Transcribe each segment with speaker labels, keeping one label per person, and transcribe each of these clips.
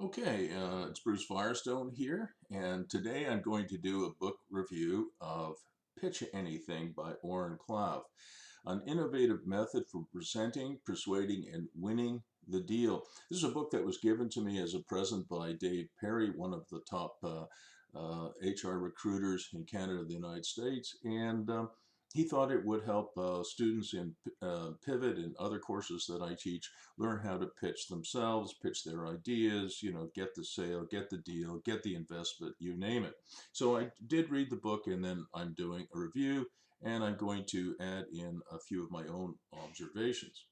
Speaker 1: Okay, it's Bruce Firestone here, and today I'm going to do a book review of Pitch Anything by Oren Klaff, an innovative method for presenting, persuading, and winning the deal. This is a book that was given to me as a present by Dave Perry, one of the top HR recruiters in Canada and the United States, and he thought it would help students in Pivot and other courses that I teach learn how to pitch themselves, pitch their ideas, get the sale, get the deal, get the investment, you name it. So I did read the book, and then I'm doing a review, and I'm going to add in a few of my own observations.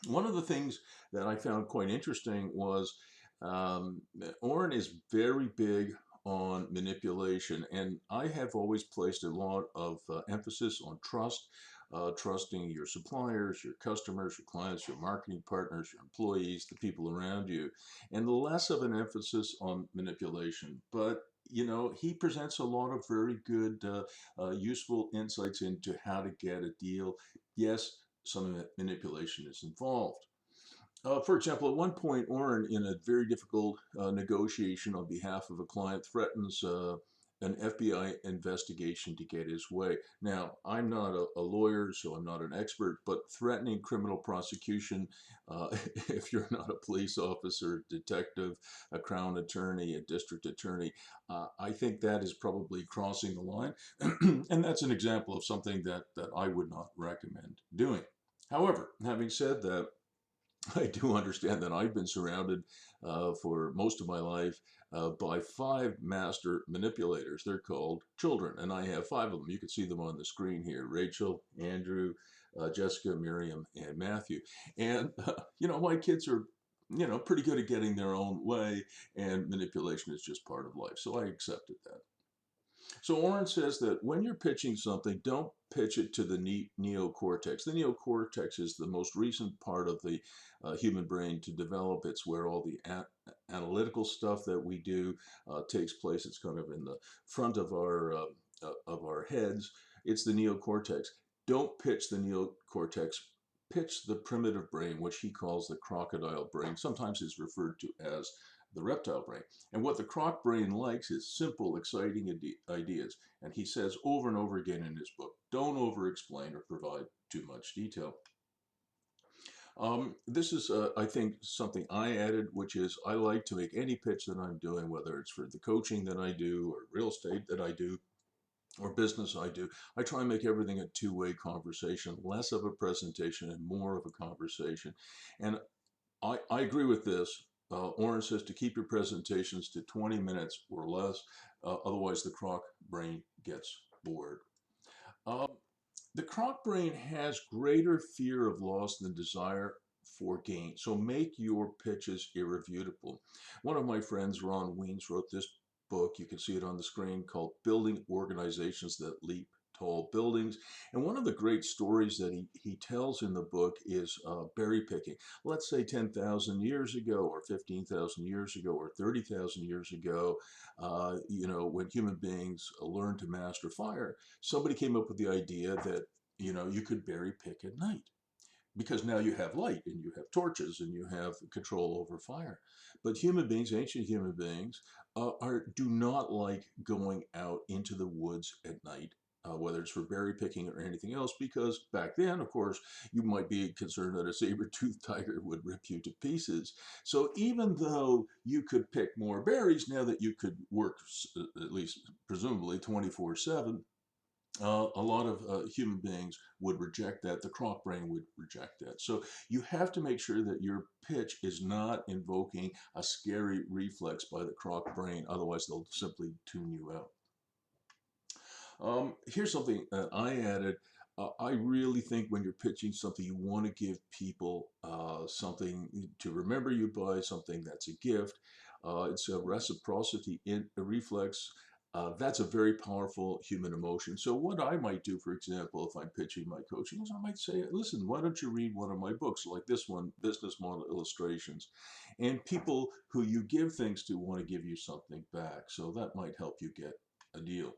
Speaker 1: One of the things that I found quite interesting was Oren is very big on manipulation, and I have always placed a lot of emphasis on trust, trusting your suppliers, your customers, your clients, your marketing partners, your employees, the people around you, and less of an emphasis on manipulation. But he presents a lot of very good, useful insights into how to get a deal. Yes, some manipulation is involved. For example, at one point, Oren, in a very difficult negotiation on behalf of a client, threatens an FBI investigation to get his way. Now, I'm not a lawyer, so I'm not an expert, but threatening criminal prosecution, if you're not a police officer, detective, a crown attorney, a district attorney, I think that is probably crossing the line. And that's an example of something that I would not recommend doing. However, having said that, I do understand that I've been surrounded for most of my life by 5 master manipulators. They're called children, and I have 5 of them. You can see them on the screen here: Rachel, Andrew, Jessica, Miriam, and Matthew. And, my kids are, pretty good at getting their own way, and manipulation is just part of life. So I accepted that. So Oren says that when you're pitching something, don't pitch it to the neocortex. The neocortex is the most recent part of the human brain to develop. It's where all the analytical stuff that we do takes place. It's kind of in the front of our heads. It's the neocortex. Don't pitch the neocortex. Pitch the primitive brain, which he calls the crocodile brain. Sometimes it's referred to as the reptile brain. And what the croc brain likes is simple, exciting ideas. And he says over and over again in his book, don't over-explain or provide too much detail. This is, I think, something I added, which is I like to make any pitch that I'm doing, whether it's for the coaching that I do or real estate that I do or business I do, I try and make everything a two-way conversation, less of a presentation and more of a conversation. And I agree with this. Oren says to keep your presentations to 20 minutes or less, otherwise the croc brain gets bored. Um, the croc brain has greater fear of loss than desire for gain, so make your pitches irrefutable. One of my friends, Ron Wiens, wrote this book, you can see it on the screen, called Building Organizations That Leap Tall Buildings. And one of the great stories that he tells in the book is berry picking. Let's say 10,000 years ago, or 15,000 years ago, or 30,000 years ago, when human beings learned to master fire, somebody came up with the idea that, you could berry pick at night, because now you have light and you have torches and you have control over fire. But human beings, ancient human beings, do not like going out into the woods at night, whether it's for berry picking or anything else, because back then, of course, you might be concerned that a saber-toothed tiger would rip you to pieces. So even though you could pick more berries, now that you could work, at least presumably 24/7, a lot of human beings would reject that. The croc brain would reject that. So you have to make sure that your pitch is not invoking a scary reflex by the croc brain. Otherwise, they'll simply tune you out. Here's something I added. I really think when you're pitching something, you want to give people something to remember you by, something that's a gift. It's a reciprocity in a reflex. That's a very powerful human emotion. So what I might do, for example, if I'm pitching my coaching, is I might say, listen, why don't you read one of my books, like this one, Business Model Illustrations? And people who you give things to want to give you something back. So that might help you get a deal.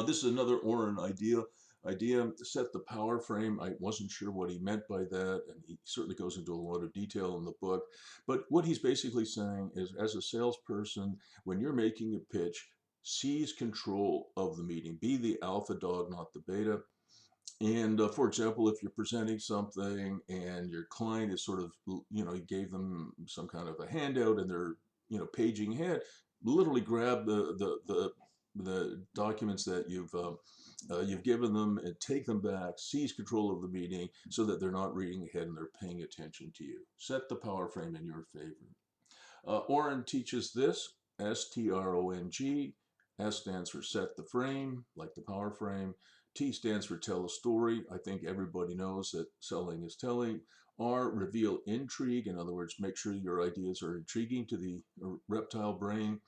Speaker 1: This is another Oren idea. idea. Set the power frame. I wasn't sure what he meant by that, and he certainly goes into a lot of detail in the book. But what he's basically saying is, as a salesperson, when you're making a pitch, seize control of the meeting. Be the alpha dog, not the beta. And for example, if you're presenting something and your client is sort of, you gave them some kind of a handout and they're, paging ahead, literally grab the documents that you've given them and take them back, seize control of the meeting so that they're not reading ahead and they're paying attention to you. Set the power frame in your favor. Oren teaches this, STRONG. S stands for set the frame, like the power frame. T stands for tell a story. I think everybody knows that selling is telling. R, reveal intrigue. In other words, make sure your ideas are intriguing to the reptile brain.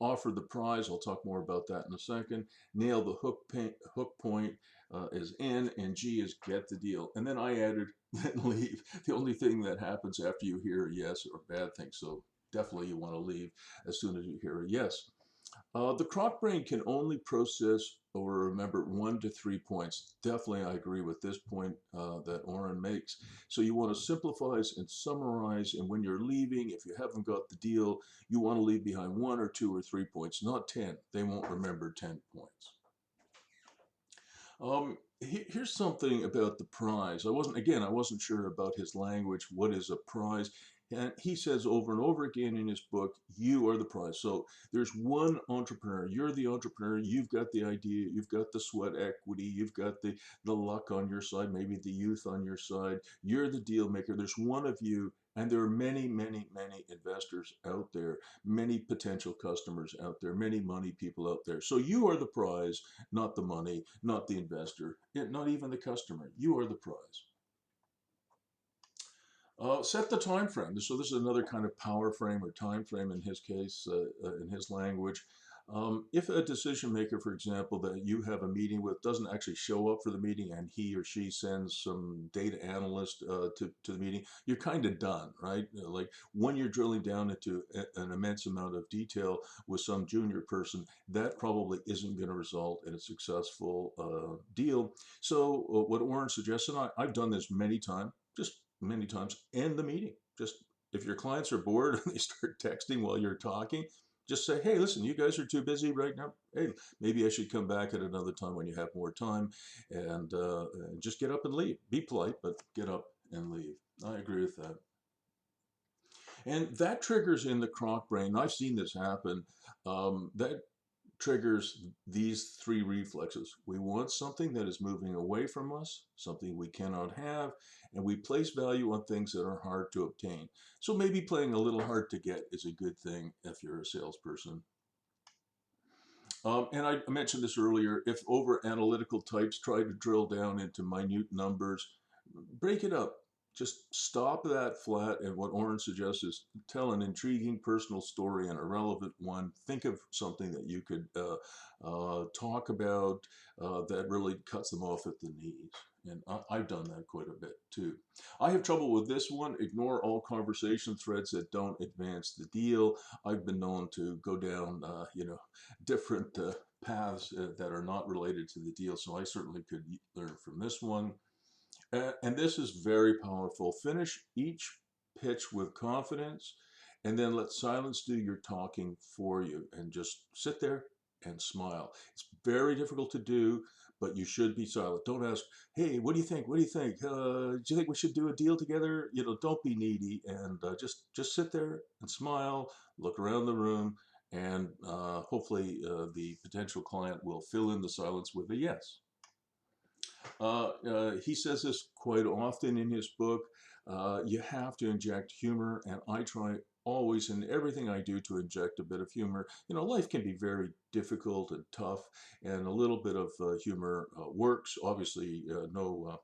Speaker 1: Offer the prize. I'll talk more about that in a second. Nail the hook point is N, and G is get the deal. And then I added, then leave. The only thing that happens after you hear a yes or bad thing. So definitely you want to leave as soon as you hear a yes. The Croc brain can only process or remember 1 to 3 points. Definitely, I agree with this point that Oren makes. So you want to simplify and summarize, and when you're leaving, if you haven't got the deal, you want to leave behind 1 or 2 or 3 points, not 10. They won't remember 10 points. Here's something about the prize. I wasn't sure about his language. What is a prize? And he says over and over again in his book, you are the prize. So there's one entrepreneur. You're the entrepreneur. You've got the idea. You've got the sweat equity. You've got the luck on your side, maybe the youth on your side. You're the deal maker. There's one of you. And there are many, many, many investors out there, many potential customers out there, many money people out there. So you are the prize, not the money, not the investor, not even the customer. You are the prize. Set the time frame. So this is another kind of power frame or time frame in his case, in his language. If a decision maker, for example, that you have a meeting with doesn't actually show up for the meeting and he or she sends some data analyst to the meeting, you're kind of done, right? Like when you're drilling down into an immense amount of detail with some junior person, that probably isn't going to result in a successful deal. So what Oren suggests, and I've done this many times, end the meeting. Just if your clients are bored and they start texting while you're talking, just say, hey, listen, you guys are too busy right now. Hey, maybe I should come back at another time when you have more time, and just get up and leave. Be polite, but get up and leave. I agree with that. And that triggers in the Croc brain. I've seen this happen. That triggers these 3 reflexes. We want something that is moving away from us, something we cannot have, and we place value on things that are hard to obtain. So maybe playing a little hard to get is a good thing if you're a salesperson. And I mentioned this earlier, if over-analytical types try to drill down into minute numbers, break it up. Just stop that flat, and what Oren suggests is tell an intriguing personal story and a relevant one. Think of something that you could talk about that really cuts them off at the knees. And I've done that quite a bit too. I have trouble with this one. Ignore all conversation threads that don't advance the deal. I've been known to go down, different paths that are not related to the deal. So I certainly could learn from this one. And this is very powerful. Finish each pitch with confidence, and then let silence do your talking for you, and just sit there and smile. It's very difficult to do, but you should be silent. Don't ask, hey, what do you think? What do you think? Do you think we should do a deal together? Don't be needy, and just sit there and smile, look around the room, and hopefully the potential client will fill in the silence with a yes. He says this quite often in his book. You have to inject humor, and I try always in everything I do to inject a bit of humor. Life can be very difficult and tough, and a little bit of humor works. Obviously, no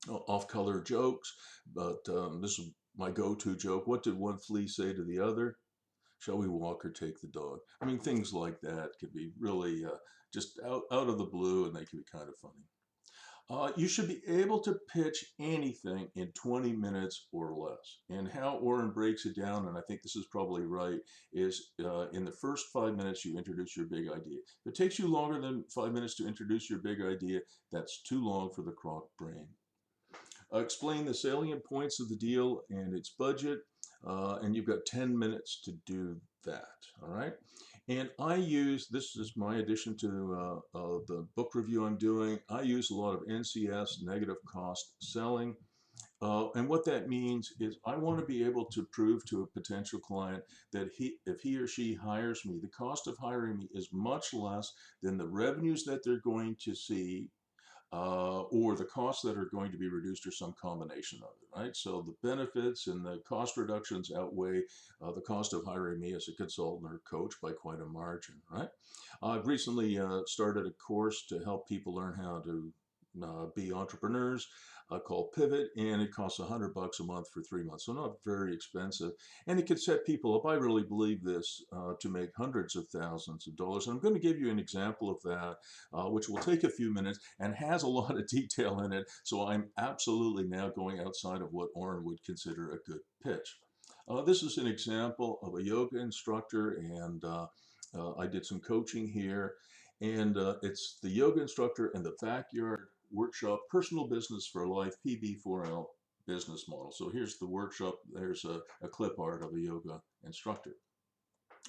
Speaker 1: off-color jokes, but this is my go-to joke. What did one flea say to the other? Shall we walk or take the dog? I mean, things like that can be really just out of the blue, and they can be kind of funny. You should be able to pitch anything in 20 minutes or less. And how Oren breaks it down, and I think this is probably right, is in the first 5 minutes you introduce your big idea. If it takes you longer than 5 minutes to introduce your big idea, that's too long for the Croc brain. Explain the salient points of the deal and its budget, and you've got 10 minutes to do that, all right? And I use, this is my addition to the book review I'm doing, I use a lot of NCS, negative cost selling. And what that means is I want to be able to prove to a potential client that if he or she hires me, the cost of hiring me is much less than the revenues that they're going to see, or the costs that are going to be reduced, or some combination of it, right? So the benefits and the cost reductions outweigh the cost of hiring me as a consultant or coach by quite a margin, right? I've recently started a course to help people learn how to be entrepreneurs, called Pivot, and it costs $100 a month for 3 months, so not very expensive. And it could set people up, I really believe this, to make hundreds of thousands of dollars. And I'm going to give you an example of that, which will take a few minutes and has a lot of detail in it. So I'm absolutely now going outside of what Oren would consider a good pitch. This is an example of a yoga instructor, and I did some coaching here. And it's the yoga instructor in the backyard workshop, personal business for life, PB4L business model. So here's the workshop. There's a clip art of a yoga instructor.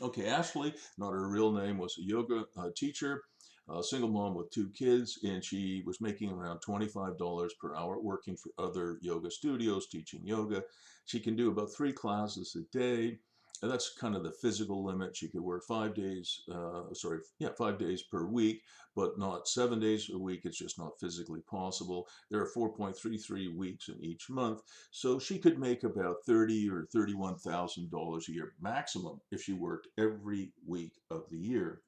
Speaker 1: Okay, Ashley, not her real name, was a yoga teacher, a single mom with 2 kids, and she was making around $25 per hour working for other yoga studios, teaching yoga. She can do about 3 classes a day. And that's kind of the physical limit. She could work 5 days, 5 days per week, but not 7 days a week. It's just not physically possible. There are 4.33 weeks in each month. So she could make about $30,000 or $31,000 a year maximum if she worked every week of the year.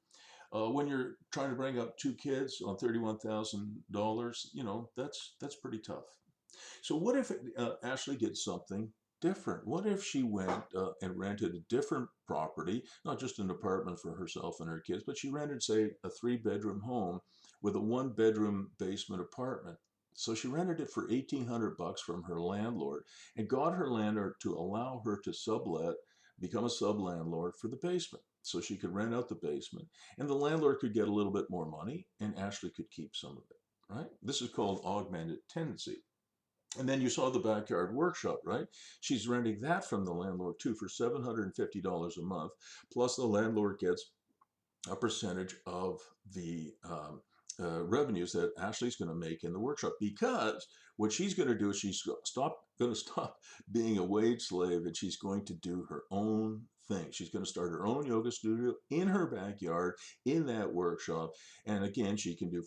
Speaker 1: When you're trying to bring up 2 kids on $31,000, that's pretty tough. So what if Ashley did something different? What if she went and rented a different property, not just an apartment for herself and her kids, but she rented, say, a 3-bedroom home with a 1-bedroom basement apartment. So she rented it for $1,800 from her landlord and got her landlord to allow her to sublet, become a sub-landlord for the basement. So she could rent out the basement, and the landlord could get a little bit more money, and Ashley could keep some of it, right? This is called augmented tenancy. And then you saw the backyard workshop, right? She's renting that from the landlord too for $750 a month. Plus the landlord gets a percentage of the revenues that Ashley's going to make in the workshop, because what she's going to do is she's going to stop being a wage slave, and she's going to do her own thing. She's going to start her own yoga studio in her backyard in that workshop. And again, she can do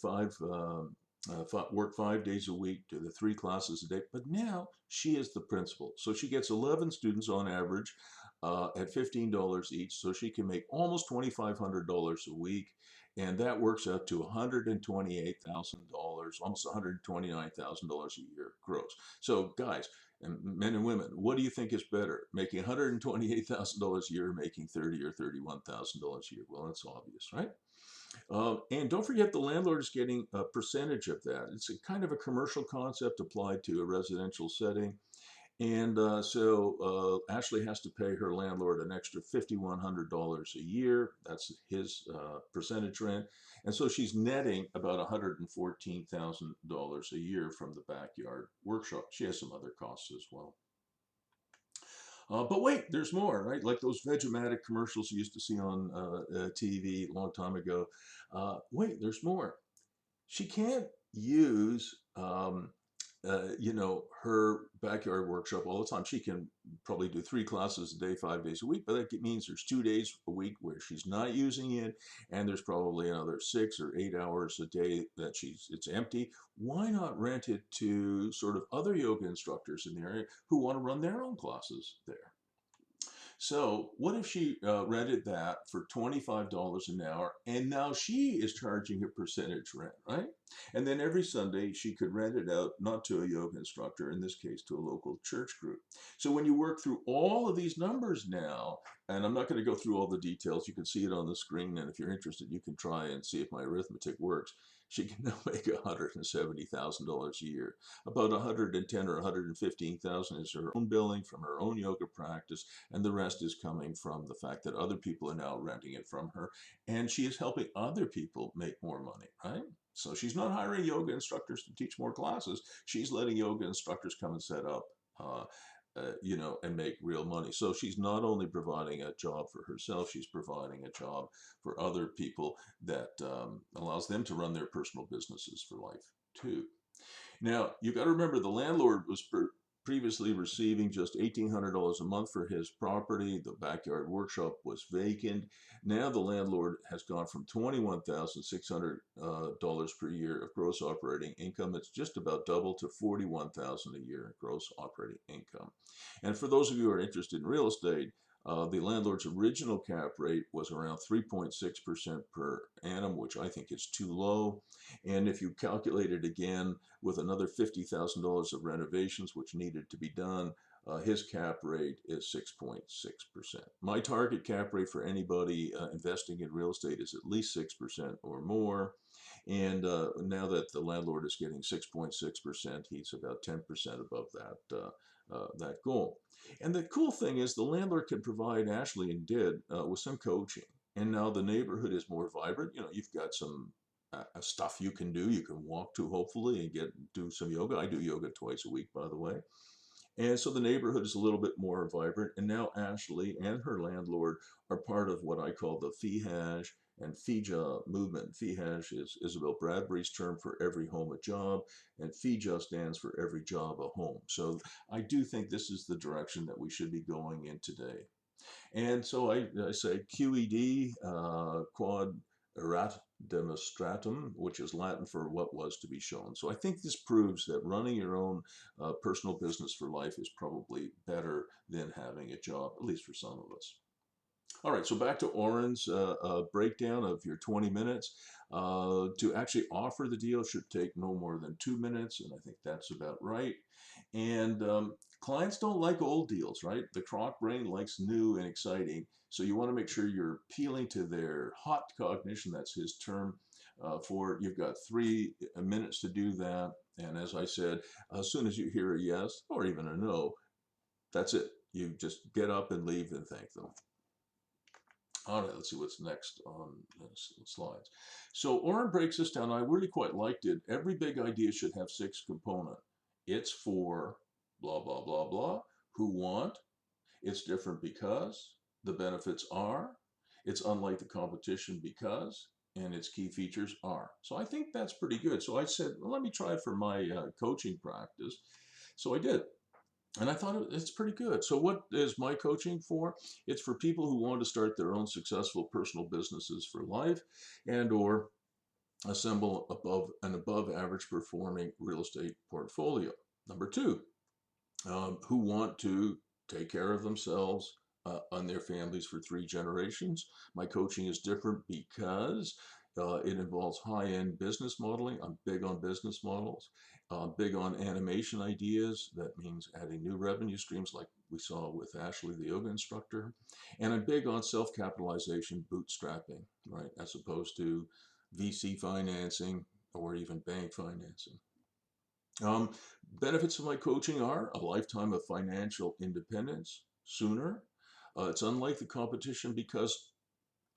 Speaker 1: work 5 days a week, do the 3 classes a day, but now she is the principal. So she gets 11 students on average at $15 each, so she can make almost $2,500 a week, and that works out to $128,000, almost $129,000 a year gross. So guys, and men and women, what do you think is better, making $128,000 a year, or making $30,000 or $31,000 a year? Well, that's obvious, right? And don't forget, the landlord is getting a percentage of that. It's a kind of a commercial concept applied to a residential setting. And so Ashley has to pay her landlord an extra $5,100 a year. That's his percentage rent. And so she's netting about $114,000 a year from the backyard workshop. She has some other costs as well. But wait, there's more, right? Like those Vegematic commercials you used to see on TV a long time ago. Wait, there's more. She can't use, her backyard workshop all the time. She can probably do 3 classes a day, 5 days a week, but that means there's 2 days a week where she's not using it, and there's probably another 6 or 8 hours a day that it's empty. Why not rent it to sort of other yoga instructors in the area who want to run their own classes there? So what if she rented that for $25 an hour, and now she is charging a percentage rent, right? And then every Sunday she could rent it out, not to a yoga instructor, in this case to a local church group. So when you work through all of these numbers now, and I'm not going to go through all the details, you can see it on the screen, and if you're interested, you can try and see if my arithmetic works. she can now make $170,000 a year. About 110 or 115,000 is her own billing from her own yoga practice, and the rest is coming from the fact that other people are now renting it from her, and she is helping other people make more money, right? So she's not hiring yoga instructors to teach more classes. She's letting yoga instructors come and set up, and make real money. So she's not only providing a job for herself, she's providing a job for other people that allows them to run their personal businesses for life too. Now, you got to remember the landlord was previously receiving just $1,800 a month for his property. The backyard workshop was vacant. Now the landlord has gone from $21,600 per year of gross operating income. It's just about double to $41,000 a year in gross operating income. And for those of you who are interested in real estate, the landlord's original cap rate was around 3.6% per annum, which I think is too low. And if you calculate it again with another $50,000 of renovations, which needed to be done, his cap rate is 6.6%. My target cap rate for anybody investing in real estate is at least 6% or more. And now that the landlord is getting 6.6%, he's about 10% above that goal. And the cool thing is the landlord can provide Ashley and did with some coaching. And now the neighborhood is more vibrant. You've got some stuff you can do. You can walk to, hopefully, and do some yoga. I do yoga twice a week, by the way. And so the neighborhood is a little bit more vibrant. And now Ashley and her landlord are part of what I call the FIHAJ and FIJA movement. FIHAJ is Isabel Bradbury's term for every home a job, and FIJA stands for every job a home. So I do think this is the direction that we should be going in today. And so I say QED, quod erat demonstratum, which is Latin for what was to be shown. So I think this proves that running your own personal business for life is probably better than having a job, at least for some of us. All right, so back to Oren's breakdown of your 20 minutes. To actually offer the deal should take no more than 2 minutes, and I think that's about right. And clients don't like old deals, right? The Croc brain likes new and exciting, so you want to make sure you're appealing to their hot cognition, that's his term, you've got 3 minutes to do that. And as I said, as soon as you hear a yes or even a no, that's it. You just get up and leave and thank them. All right, let's see what's next on the slides. So Oren breaks this down. I really quite liked it. Every big idea should have 6 components. It's for blah, blah, blah, blah, who want, it's different because, the benefits are, it's unlike the competition because, and its key features are. So I think that's pretty good. So I said, well, let me try it for my coaching practice. So I did. And I thought it's pretty good. So what is my coaching for? It's for people who want to start their own successful personal businesses for life and or assemble above average performing real estate portfolio. Number 2, who want to take care of themselves and their families for 3 generations. My coaching is different because it involves high-end business modeling. I'm big on business models, big on animation ideas. That means adding new revenue streams like we saw with Ashley, the yoga instructor. And I'm big on self-capitalization, bootstrapping, right, as opposed to VC financing or even bank financing. Benefits of my coaching are a lifetime of financial independence sooner. It's unlike the competition because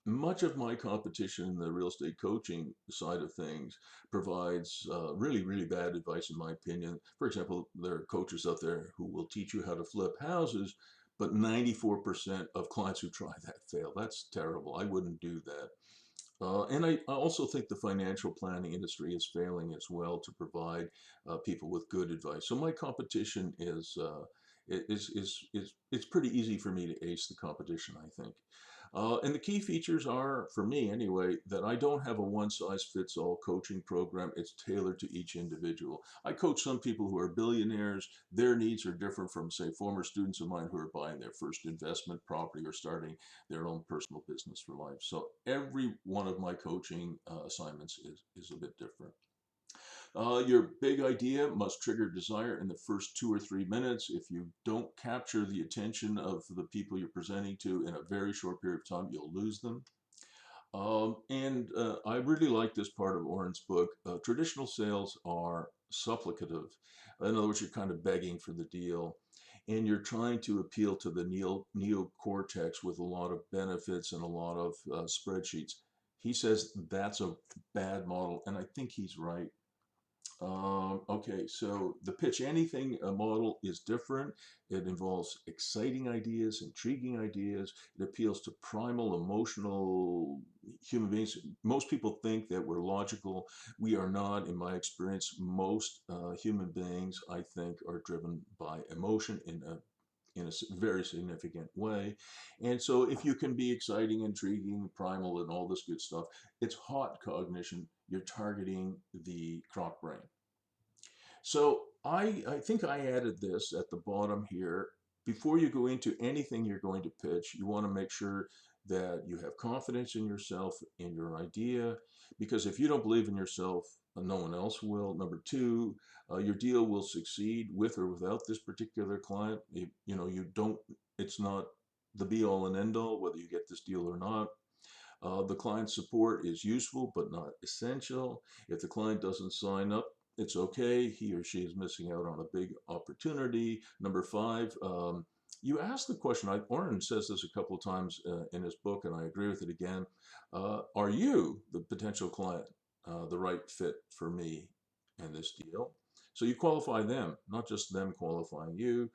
Speaker 1: much of my competition in the real estate coaching side of things provides really, really bad advice, in my opinion. For example, there are coaches out there who will teach you how to flip houses, but 94% of clients who try that fail. That's terrible. I wouldn't do that. And I also think the financial planning industry is failing as well to provide people with good advice. So my competition is it's pretty easy for me to ace the competition, I think. And the key features are, for me anyway, that I don't have a one-size-fits-all coaching program. It's tailored to each individual. I coach some people who are billionaires. Their needs are different from, say, former students of mine who are buying their first investment property or starting their own personal business for life. So every one of my coaching assignments is a bit different. Your big idea must trigger desire in the first 2 or 3 minutes. If you don't capture the attention of the people you're presenting to in a very short period of time, you'll lose them. I really like this part of Oren's book. Traditional sales are supplicative. In other words, you're kind of begging for the deal. And you're trying to appeal to the neocortex with a lot of benefits and a lot of spreadsheets. He says that's a bad model, and I think he's right. Okay, so the pitch anything model is different. It involves exciting ideas, intriguing ideas. It appeals to primal, emotional human beings. Most people think that we're logical. We are not, in my experience. Most human beings, I think, are driven by emotion in a very significant way. And so if you can be exciting, intriguing, primal, and all this good stuff, it's hot cognition. You're targeting the croc brain. So I think I added this at the bottom here. Before you go into anything you're going to pitch, you want to make sure that you have confidence in yourself, in your idea, because if you don't believe in yourself, no one else will. Number two, your deal will succeed with or without this particular client. You don't, it's not the be all and end all whether you get this deal or not. The client support is useful but not essential. If the client doesn't sign up, it's okay. He or she is missing out on a big opportunity. Number five, you ask the question. Oren says this a couple of times in his book, and I agree with it again. Are you, the potential client, the right fit for me in this deal? So you qualify them, not just them qualifying you.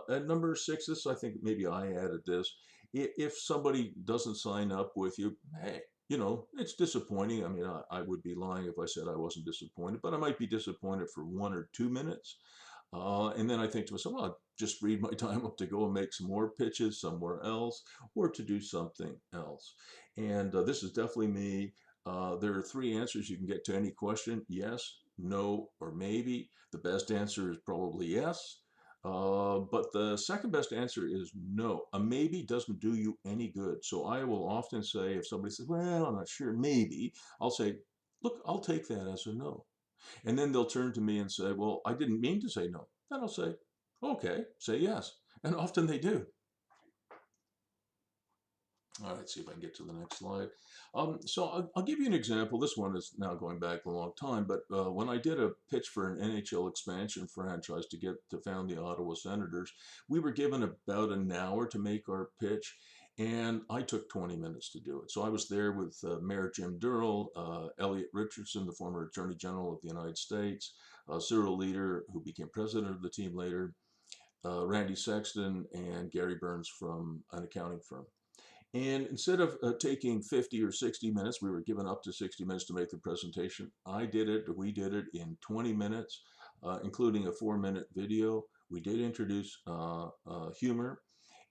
Speaker 1: At number six, this I think maybe I added this. If somebody doesn't sign up with you, hey, it's disappointing. I mean, I would be lying if I said I wasn't disappointed, but I might be disappointed for 1 or 2 minutes. And then I think to myself, well, I'll just read my time up to go and make some more pitches somewhere else or to do something else. And this is definitely me. There are three answers you can get to any question: yes, no, or maybe. The best answer is probably yes. But the second best answer is no. A maybe doesn't do you any good. So I will often say, if somebody says, well, I'm not sure, maybe, I'll say, look, I'll take that as a no. And then they'll turn to me and say, well, I didn't mean to say no. Then I'll say, okay, say yes. And often they do. All right, see if I can get to the next slide. So I'll give you an example. This one is now going back a long time, but when I did a pitch for an NHL expansion franchise to found the Ottawa Senators, we were given about an hour to make our pitch, and I took 20 minutes to do it. So I was there with Mayor Jim Durrell, Elliot Richardson, the former Attorney General of the United States, Cyril Leader, who became president of the team later, Randy Sexton, and Gary Burns from an accounting firm. And instead of taking 50 or 60 minutes, we were given up to 60 minutes to make the presentation. We did it in 20 minutes, including a 4-minute video. We did introduce humor.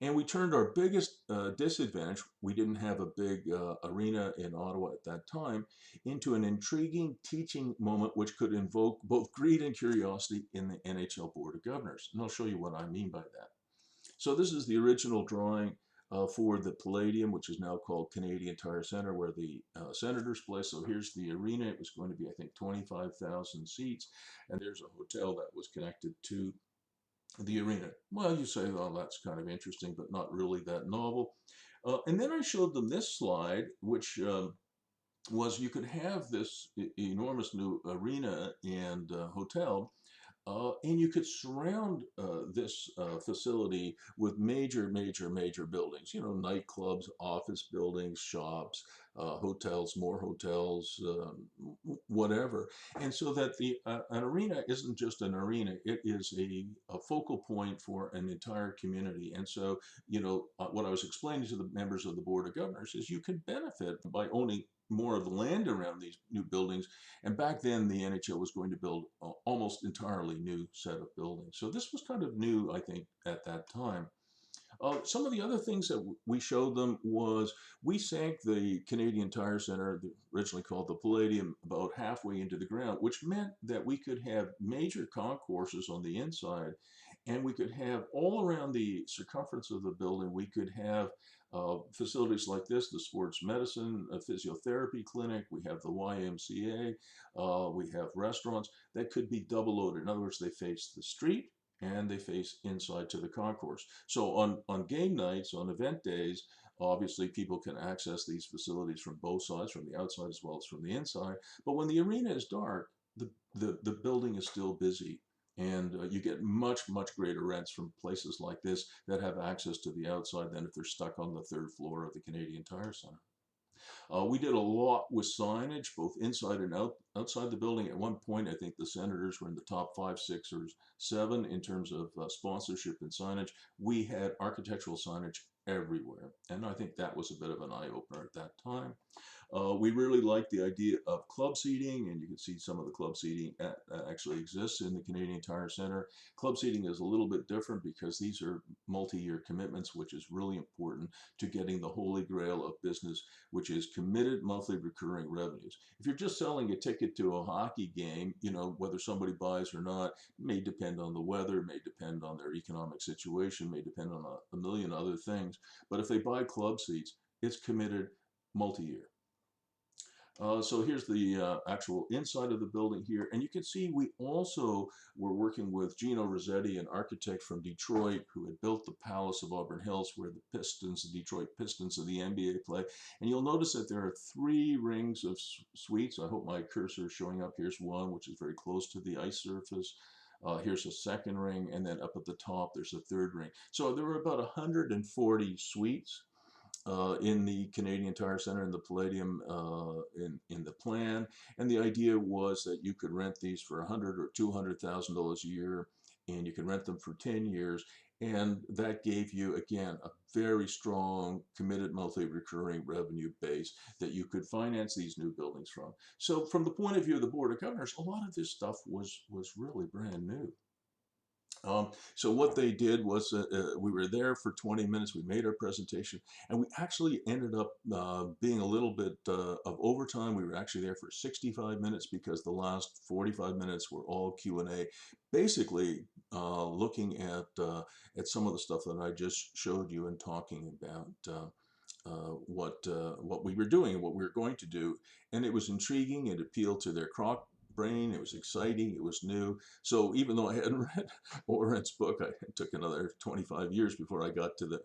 Speaker 1: And we turned our biggest disadvantage, we didn't have a big arena in Ottawa at that time, into an intriguing teaching moment which could invoke both greed and curiosity in the NHL Board of Governors. And I'll show you what I mean by that. So this is the original drawing for the Palladium, which is now called Canadian Tire Center, where the Senators play. So here's the arena. It was going to be, I think, 25,000 seats. And there's a hotel that was connected to the arena. Well, you say, well, that's kind of interesting, but not really that novel. And then I showed them this slide, which was you could have this enormous new arena and hotel, and you could surround this facility with major buildings, nightclubs, office buildings, shops, hotels, more hotels, whatever. And so that an arena isn't just an arena, it is a focal point for an entire community. And so, what I was explaining to the members of the Board of Governors is you can benefit by owning more of the land around these new buildings. And back then, the NHL was going to build almost entirely new set of buildings. So this was kind of new, I think, at that time. Some of the other things that we showed them was we sank the Canadian Tire Center, originally called the Palladium, about halfway into the ground, which meant that we could have major concourses on the inside, and we could have all around the circumference of the building, we could have facilities like this, the sports medicine, a physiotherapy clinic, we have the YMCA, we have restaurants that could be double loaded. In other words, they face the street and they face inside to the concourse. So on game nights, on event days, Obviously, people can access these facilities from both sides, from the outside as well as from the inside. But when the arena is dark, the building is still busy. And you get much, much greater rents from places like this that have access to the outside than if they're stuck on the third floor of the Canadian Tire Center. We did a lot with signage, both inside and outside the building. At one point, I think the Senators were in the top 5, 6, or 7 in terms of sponsorship and signage. We had architectural signage everywhere, and I think that was a bit of an eye-opener at that time. We really like the idea of club seating, and you can see some of the club seating actually exists in the Canadian Tire Center. Club seating is a little bit different because these are multi-year commitments, which is really important to getting the holy grail of business, which is committed monthly recurring revenues. If you're just selling a ticket to a hockey game, you know, whether somebody buys or not, may depend on the weather, may depend on their economic situation, may depend on a million other things. But if they buy club seats, it's committed multi-year. So here's the actual inside of the building here. And you can see we also were working with Gino Rossetti, an architect from Detroit, who had built the Palace of Auburn Hills, where the Pistons, the Detroit Pistons of the NBA play. And you'll notice that there are 3 rings of suites. I hope my cursor is showing up. Here's one, which is very close to the ice surface. Here's a second ring, and then up at the top, there's a third ring. So there were about 140 suites in the Canadian Tire Center in the Palladium in the plan. And the idea was that you could rent these for $100,000 or $200,000 a year, and you can rent them for 10 years. And that gave you, again, a very strong, committed monthly recurring revenue base that you could finance these new buildings from. So from the point of view of the Board of Governors, a lot of this stuff was really brand new. So what they did was we were there for 20 minutes, we made our presentation, and we actually ended up being a little bit of overtime. We were actually there for 65 minutes because the last 45 minutes were all Q&A, basically looking at some of the stuff that I just showed you and talking about what we were doing and what we were going to do. And it was intriguing. It appealed to their Croc brain. It was exciting. It was new. So even though I hadn't read Oren's book, it took another 25 years before I got to the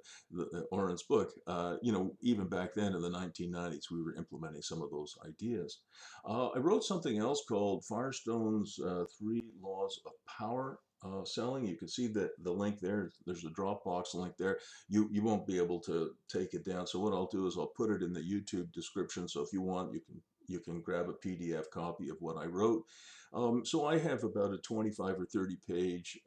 Speaker 1: Oren's book. You know, even back then in the 1990s, we were implementing some of those ideas. I wrote something else called Firestone's 3 Laws of Power selling. You can see that the link there, there's a Dropbox link there. You won't be able to take it down. So what I'll do is I'll put it in the YouTube description. So if you want, you can grab a PDF copy of what I wrote. So I have about a 25 or 30 page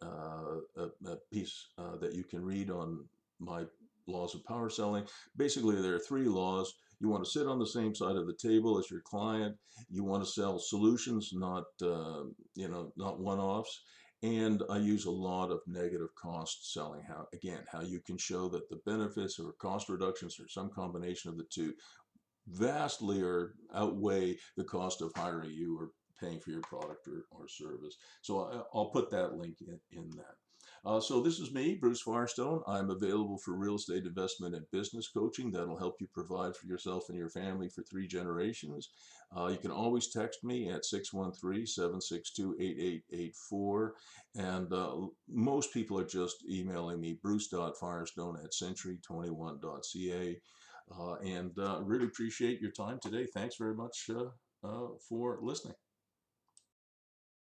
Speaker 1: piece that you can read on my laws of power selling. Basically, there are 3 laws. You want to sit on the same side of the table as your client. You want to sell solutions, not not one-offs. And I use a lot of negative cost selling. How you can show that the benefits or cost reductions or some combination of the two vastly or outweigh the cost of hiring you or paying for your product or service. So I'll put that link in that. So this is me, Bruce Firestone. I'm available for real estate investment and business coaching that'll help you provide for yourself and your family for 3 generations. You can always text me at 613-762-8884. And most people are just emailing me, bruce.firestone@century21.ca. And really appreciate your time today. Thanks very much for listening.